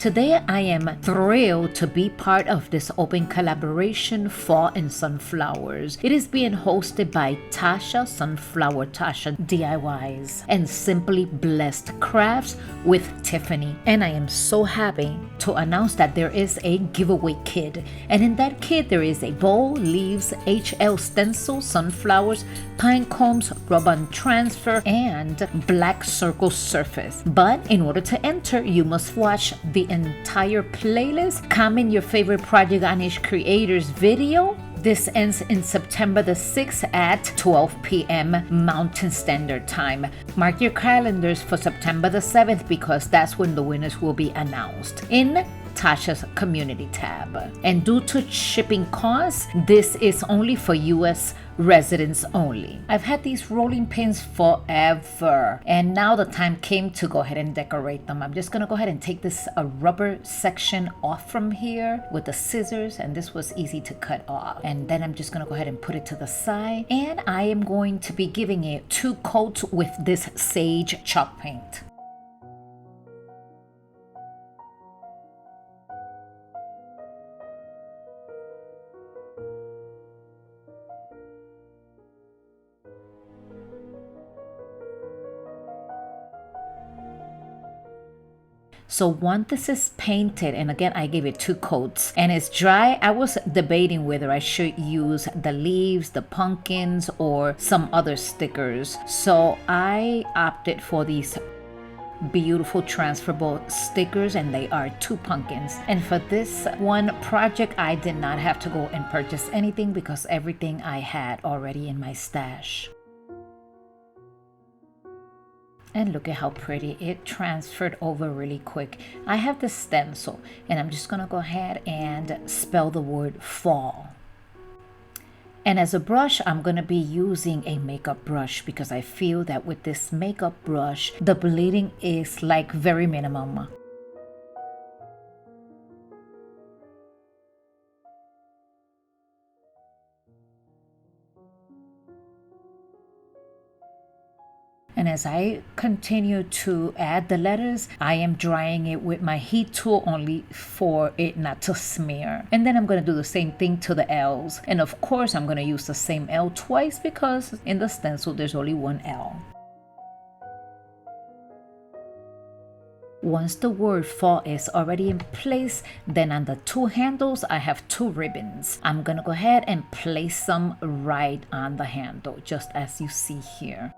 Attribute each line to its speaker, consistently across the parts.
Speaker 1: Today I am thrilled to be part of this open collaboration Fall and Sunflowers. It is being hosted by Tasha Sunflower Tasha DIYs and Simply Blessed Crafts with Tiffany. And I am so happy to announce that there is a giveaway kit. And in that kit there is a bowl, leaves, HL stencil, sunflowers, pine cones, rub-on transfer, and black circle surface. But in order to enter, you must watch the entire playlist, comment your favorite Project Anish creators video. This ends in September the 6th at 12 p.m. Mountain Standard Time. Mark your calendars for September the 7th because that's when the winners will be announced in Tasha's community tab. And due to shipping costs, this is only for US residents only. I've had these rolling pins forever, and now the time came to go ahead and decorate them. I'm just gonna go ahead and take this rubber section off from here with the scissors, and this was easy to cut off. And then I'm just gonna go ahead and put it to the side, and I am going to be giving it 2 coats with this sage chalk paint. So once this is painted, and again I gave it 2 coats, and it's dry, I was debating whether I should use the leaves, the pumpkins, or some other stickers. So I opted for these beautiful transferable stickers, and they are 2 pumpkins. And for this one project I did not have to go and purchase anything because everything I had already in my stash. And look at how pretty it transferred over really quick. I have the stencil, and I'm just gonna go ahead and spell the word fall. And as a brush, I'm gonna be using a makeup brush because I feel that with this makeup brush, the bleeding is like very minimum. And as I continue to add the letters, I am drying it with my heat tool only for it not to smear. And then I'm going to do the same thing to the L's. And of course, I'm going to use the same L twice because in the stencil, there's only one L. Once the word fall is already in place, then on the 2 handles, I have 2 ribbons. I'm going to go ahead and place them right on the handle, just as you see here.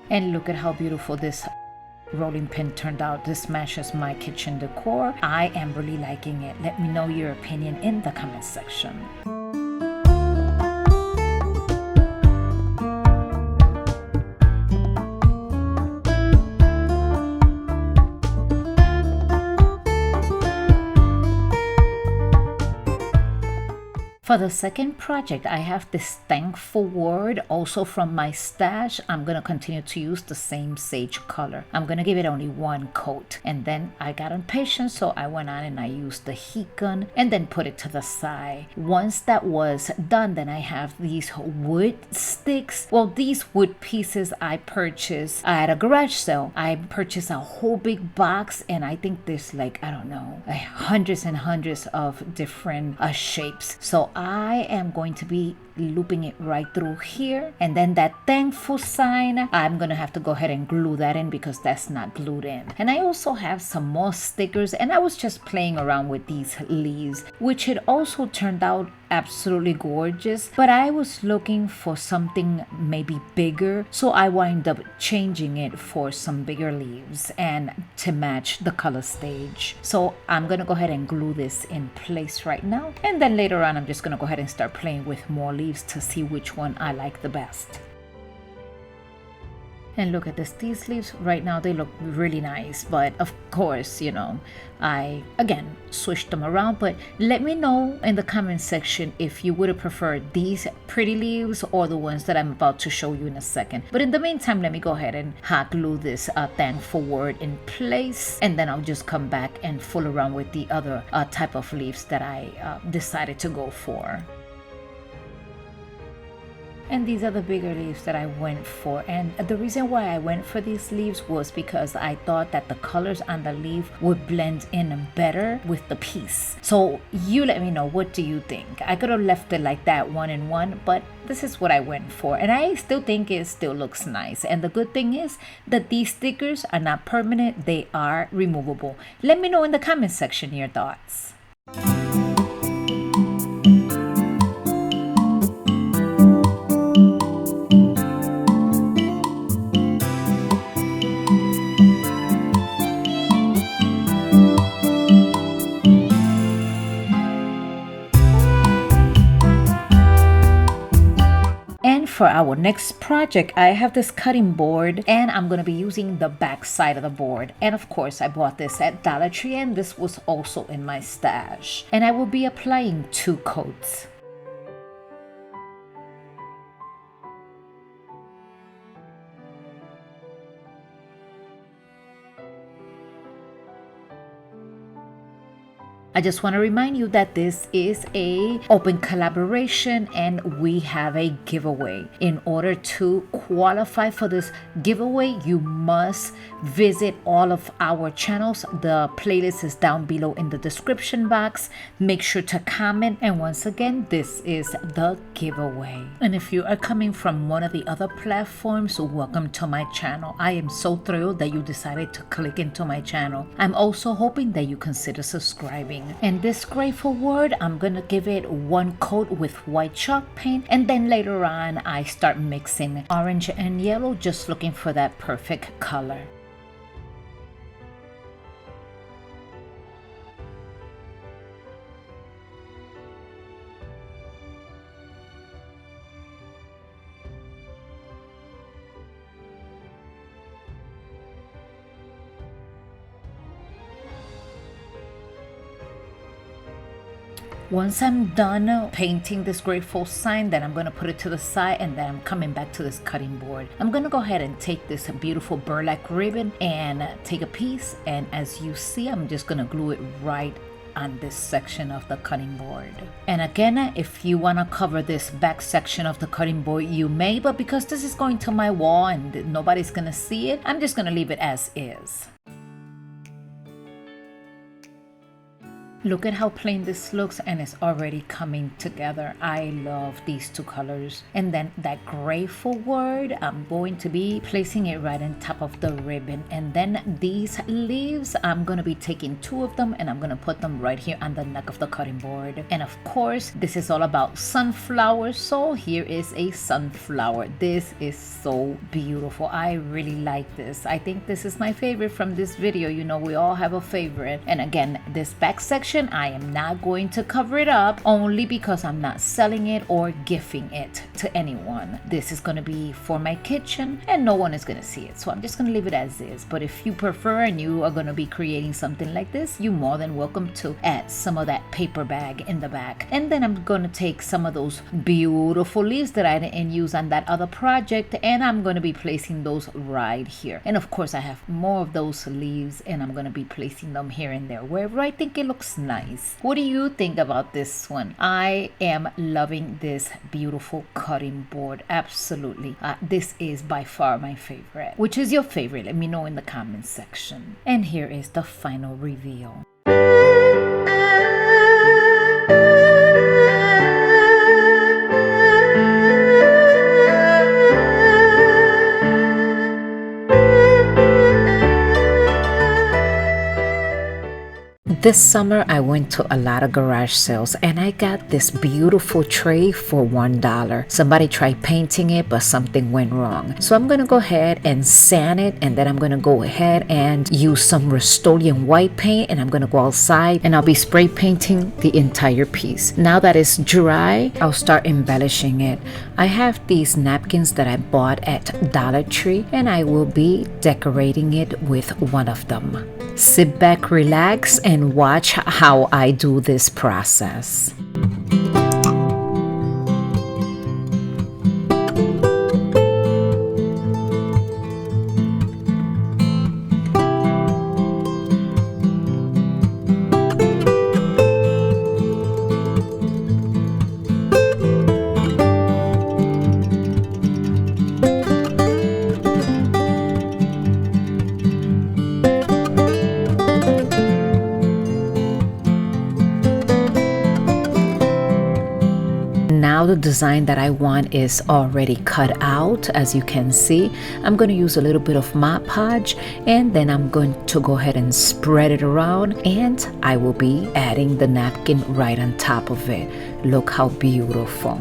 Speaker 1: And look at how beautiful this rolling pin turned out. This matches my kitchen decor. I am really liking it. Let me know your opinion in the comment section. For the second project, I have this thankful word also from my stash. I'm going to continue to use the same sage color. I'm going to give it only one coat. And then I got impatient, so I went on and I used the heat gun and then put it to the side. Once that was done, then I have these wood sticks. Well, these wood pieces I purchased at a garage sale. I purchased a whole big box, and I think there's like, I don't know, hundreds and hundreds of different shapes. So I am going to be looping it right through here, and then that thankful sign, I'm gonna have to go ahead and glue that in because that's not glued in. And I also have some more stickers, and I was just playing around with these leaves, which it also turned out absolutely gorgeous, but I was looking for something maybe bigger, so I wound up changing it for some bigger leaves and to match the color stage. So I'm gonna go ahead and glue this in place right now, and then later on I'm just gonna go ahead and start playing with more leaves to see which one I like the best. And look at this, these leaves right now, they look really nice, but of course, you know, I again switched them around. But let me know in the comment section if you would have preferred these pretty leaves or the ones that I'm about to show you in a second. But in the meantime, let me go ahead and hot glue this thankful word in place, and then I'll just come back and fool around with the other type of leaves that I decided to go for. And these are the bigger leaves that I went for. And the reason why I went for these leaves was because I thought that the colors on the leaf would blend in better with the piece. So you let me know, what do you think? I could have left it like that 1-in-1, but this is what I went for. And I still think it still looks nice. And the good thing is that these stickers are not permanent, they are removable. Let me know in the comment section your thoughts. For our next project, I have this cutting board, and I'm going to be using the back side of the board. And of course, I bought this at Dollar Tree, and this was also in my stash. And I will be applying 2 coats. I just want to remind you that this is a open collaboration and we have a giveaway. In order to qualify for this giveaway, you must visit all of our channels. The playlist is down below in the description box. Make sure to comment. And once again, this is the giveaway. And if you are coming from one of the other platforms, welcome to my channel. I am so thrilled that you decided to click into my channel. I'm also hoping that you consider subscribing. And this grateful word, I'm gonna give it 1 coat with white chalk paint, and then later on I start mixing orange and yellow, just looking for that perfect color. Once I'm done painting this grateful sign, then I'm going to put it to the side, and then I'm coming back to this cutting board. I'm going to go ahead and take this beautiful burlap ribbon and take a piece, and as you see, I'm just going to glue it right on this section of the cutting board. And again, if you want to cover this back section of the cutting board, you may, but because this is going to my wall and nobody's going to see it, I'm just going to leave it as is. Look at how plain this looks, and it's already coming together. I love these 2 colors. And then that grateful word, I'm going to be placing it right on top of the ribbon. And then these leaves, I'm going to be taking 2 of them and I'm going to put them right here on the neck of the cutting board. And of course, this is all about sunflowers. So here is a sunflower. This is so beautiful. I really like this. I think this is my favorite from this video. You know, we all have a favorite. And again, this back section kitchen. I am not going to cover it up only because I'm not selling it or gifting it to anyone. This is going to be for my kitchen and no one is going to see it. So I'm just going to leave it as is. But if you prefer and you are going to be creating something like this, you're more than welcome to add some of that paper bag in the back. And then I'm going to take some of those beautiful leaves that I didn't use on that other project, and I'm going to be placing those right here. And of course I have more of those leaves and I'm going to be placing them here and there wherever I think it looks nice. What do you think about this one? I am loving this beautiful cutting board. Absolutely. This is by far my favorite. Which is your favorite? Let me know in the comments section. And here is the final reveal. This summer I went to a lot of garage sales and I got this beautiful tray for $1. Somebody tried painting it but something went wrong. So I'm gonna go ahead and sand it, and then I'm gonna go ahead and use some Rust-Oleum white paint, and I'm gonna go outside and I'll be spray painting the entire piece. Now that it's dry, I'll start embellishing it. I have these napkins that I bought at Dollar Tree and I will be decorating it with one of them. Sit back, relax, and watch how I do this process. Now the design that I want is already cut out. As you can see, I'm going to use a little bit of Mod Podge, and then I'm going to go ahead and spread it around, and I will be adding the napkin right on top of it. Look how beautiful.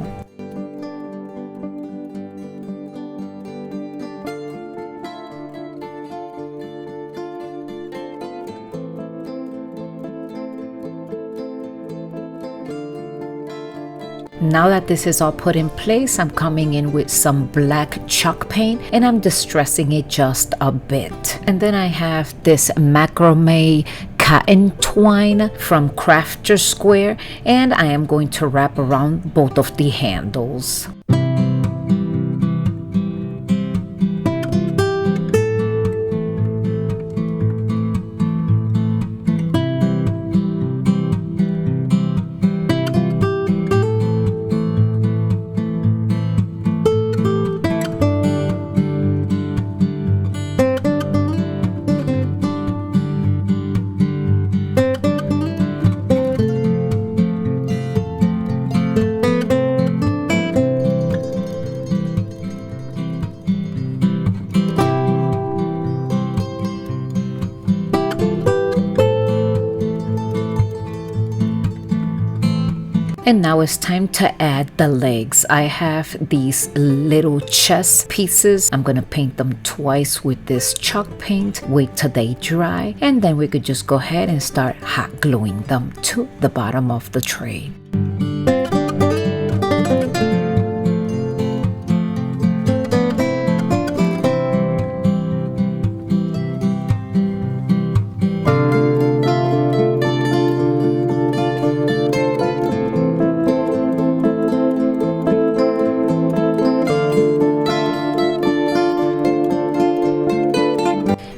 Speaker 1: Now that this is all put in place, I'm coming in with some black chalk paint and I'm distressing it just a bit. And then I have this macrame cotton twine from Crafter Square, and I am going to wrap around both of the handles. And now it's time to add the legs. I have these little chest pieces. I'm gonna paint them twice with this chalk paint. Wait till they dry, and then we could just go ahead and start hot gluing them to the bottom of the tray.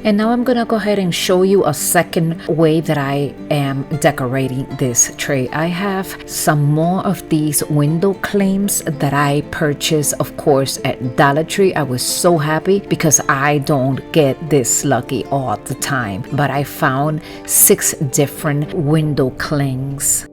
Speaker 1: And now I'm gonna go ahead and show you a second way that I am decorating this tray. I have some more of these window claims that I purchased, of course, at Dollar Tree. I was so happy because I don't get this lucky all the time. But I found 6 different window clings.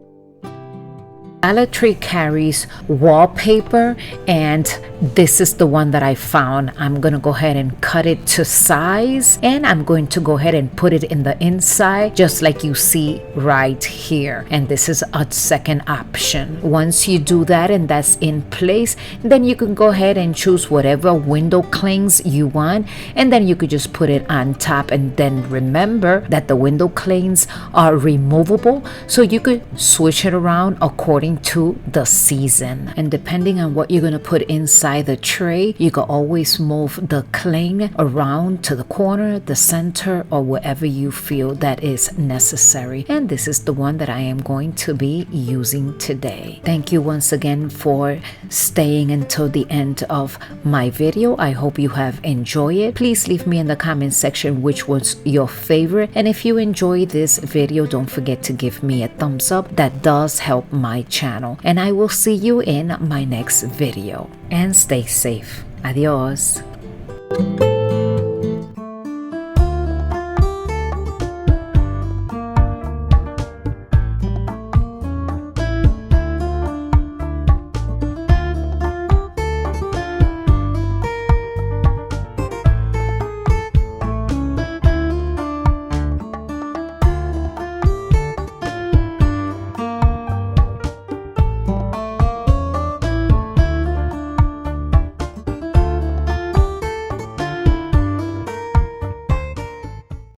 Speaker 1: Dollar Tree carries wallpaper and This is the one that I found. I'm going to go ahead and cut it to size, and I'm going to go ahead and put it in the inside just like you see right here. And this is a second option. Once you do that and that's in place, then you can go ahead and choose whatever window clings you want, and then you could just put it on top. And then remember that the window clings are removable, so you could switch it around according to the season. And depending on what you're going to put inside the tray, you can always move the cling around to the corner, the center, or wherever you feel that is necessary. And this is the one that I am going to be using today. Thank you once again for staying until the end of my video. I hope you have enjoyed it. Please leave me in the comment section which was your favorite, and if you enjoyed this video, don't forget to give me a thumbs up. That does help my channel, and I will see you in my next video. And stay safe. Adios.